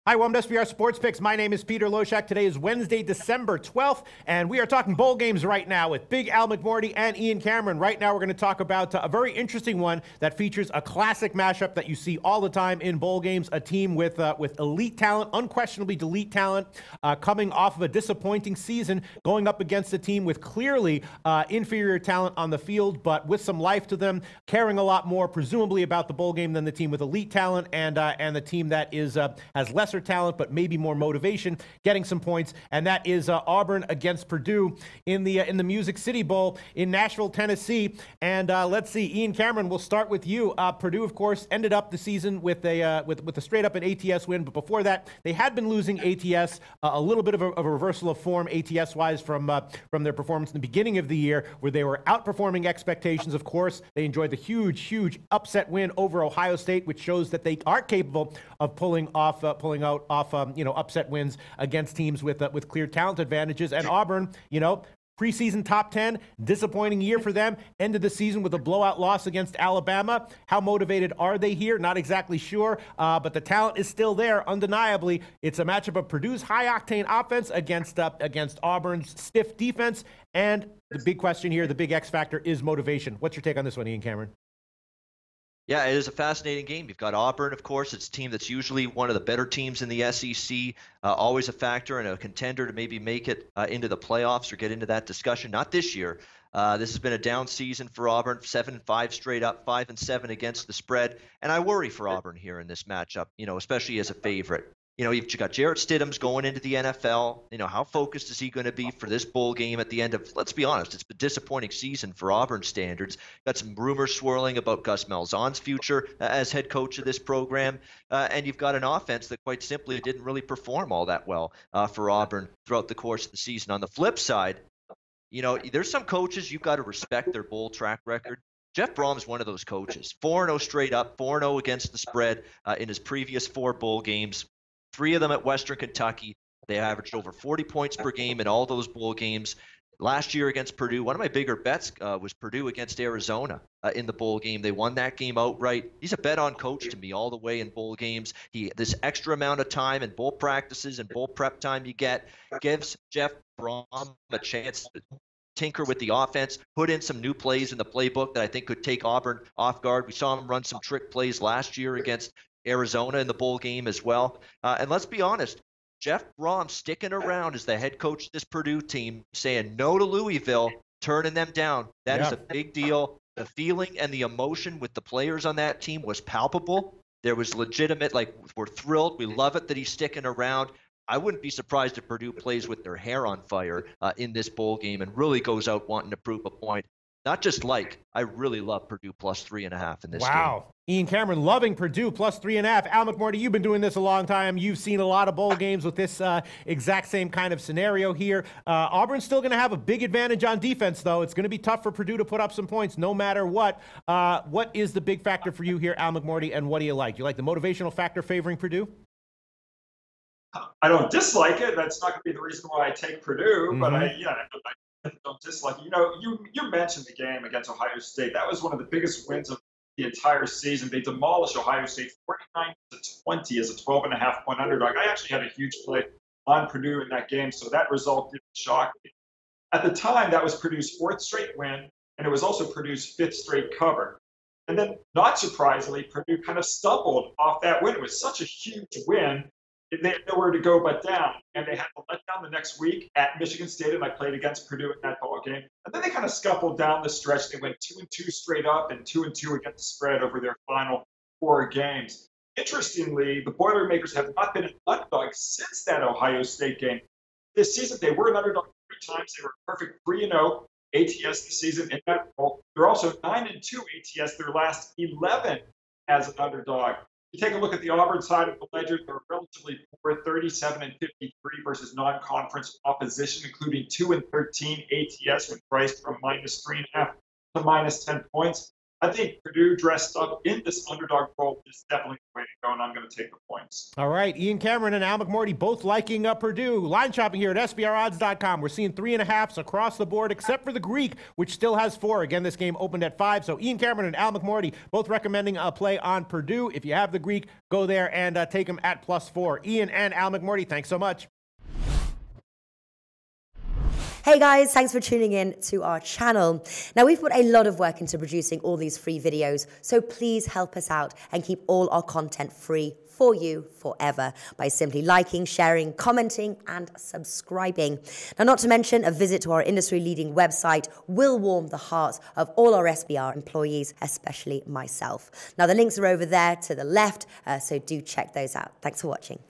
Hi, welcome to SBR Sports Picks. My name is Peter Loshak. Today is Wednesday, December 12th, and we are talking bowl games right now with Big Al McMordie and Ian Cameron. Right now, we're going to talk about a very interesting one that features a classic mashup that you see all the time in bowl games. A team with elite talent, unquestionably elite talent, coming off of a disappointing season, going up against a team with clearly inferior talent on the field, but with some life to them, caring a lot more, presumably, about the bowl game than the team with elite talent and the team that has less talent but maybe more motivation, getting some points, and that is Auburn against Purdue in the Music City Bowl in Nashville, Tennessee. And let's see, Ian Cameron, we'll start with you. Purdue, of course, ended up the season with a straight up an ATS win, but before that, they had been losing ATS, a little bit of a reversal of form ATS wise from their performance in the beginning of the year, where they were outperforming expectations. Of course, they enjoyed the huge upset win over Ohio State, which shows that they are capable of pulling out upset wins against teams with clear talent advantages. And Auburn, preseason top 10, disappointing year for them. Ended the season with a blowout loss against Alabama. How motivated are they here? Not exactly sure, but the talent is still there, undeniably. It's a matchup of Purdue's high-octane offense against Auburn's stiff defense. And the big question here, the big X factor, is motivation. What's your take on this one, Ian Cameron? Yeah, it is a fascinating game. You've got Auburn, of course. It's a team that's usually one of the better teams in the SEC, always a factor and a contender to maybe make it into the playoffs or get into that discussion. Not this year. This has been a down season for Auburn, 7-5 straight up, 5-7 against the spread. And I worry for Auburn here in this matchup, especially as a favorite. You've got Jarrett Stidham's going into the NFL. How focused is he going to be for this bowl game at the end of, let's be honest, it's a disappointing season for Auburn standards. Got some rumors swirling about Gus Malzahn's future as head coach of this program. And you've got an offense that quite simply didn't really perform all that well for Auburn throughout the course of the season. On the flip side, there's some coaches you've got to respect their bowl track record. Jeff Brom's one of those coaches. 4-0 straight up, 4-0 against the spread in his previous 4 bowl games. 3 of them at Western Kentucky. They averaged over 40 points per game in all those bowl games. Last year against Purdue, one of my bigger bets was Purdue against Arizona in the bowl game. They won that game outright. He's a bet-on coach to me all the way in bowl games. This extra amount of time in bowl practices and bowl prep time you get gives Jeff Brom a chance to tinker with the offense, put in some new plays in the playbook that I think could take Auburn off guard. We saw him run some trick plays last year against Arizona in the bowl game as well. And let's be honest, Jeff Brom sticking around as the head coach of this Purdue team, saying no to Louisville, turning them down. That is a big deal. The feeling and the emotion with the players on that team was palpable. There was legitimate, we're thrilled. We love it that he's sticking around. I wouldn't be surprised if Purdue plays with their hair on fire in this bowl game and really goes out wanting to prove a point. Not just I really love Purdue plus 3.5 in this game. Wow. Ian Cameron loving Purdue plus 3.5. Al McMordie, you've been doing this a long time. You've seen a lot of bowl games with this exact same kind of scenario here. Auburn's still going to have a big advantage on defense, though. It's going to be tough for Purdue to put up some points no matter what. What is the big factor for you here, Al McMordie, and what do you like? Do you like the motivational factor favoring Purdue? I don't dislike it. That's not going to be the reason why I take Purdue, but I don't dislike it. You mentioned the game against Ohio State. That was one of the biggest wins of the entire season. They demolished Ohio State 49-20 as a 12.5-point underdog. I actually had a huge play on Purdue in that game, so that result didn't shock me. At the time, that was Purdue's 4th straight win, and it was also Purdue's 5th straight cover. And then, not surprisingly, Purdue kind of stumbled off that win. It was such a huge win. They had nowhere to go but down, and they had to let down the next week at Michigan State, and I played against Purdue in that ball game. And then they kind of scuffled down the stretch. They went 2-2 straight up and 2-2 against the spread over their final 4 games. Interestingly, the Boilermakers have not been an underdog since that Ohio State game. This season, they were an underdog 3 times. They were perfect 3-0 ATS this season in that role. They're also 9-2 ATS their last 11 as an underdog. You take a look at the Auburn side of the ledger, they're relatively poor, 37-53 versus non-conference opposition, including 2-13 ATS when priced from -3.5 to -10 points. I think Purdue dressed up in this underdog role is definitely the way to go, and I'm going to take the points. All right, Ian Cameron and Al McMordie both liking Purdue. Line shopping here at SBRodds.com. We're seeing 3.5s across the board, except for the Greek, which still has 4. Again, this game opened at 5. So Ian Cameron and Al McMordie both recommending a play on Purdue. If you have the Greek, go there and take them at +4. Ian and Al McMordie, thanks so much. Hey guys, thanks for tuning in to our channel. Now, we've put a lot of work into producing all these free videos, so please help us out and keep all our content free for you forever by simply liking, sharing, commenting, and subscribing. Now, not to mention, a visit to our industry-leading website will warm the hearts of all our SBR employees, especially myself. Now, the links are over there to the left, so do check those out. Thanks for watching.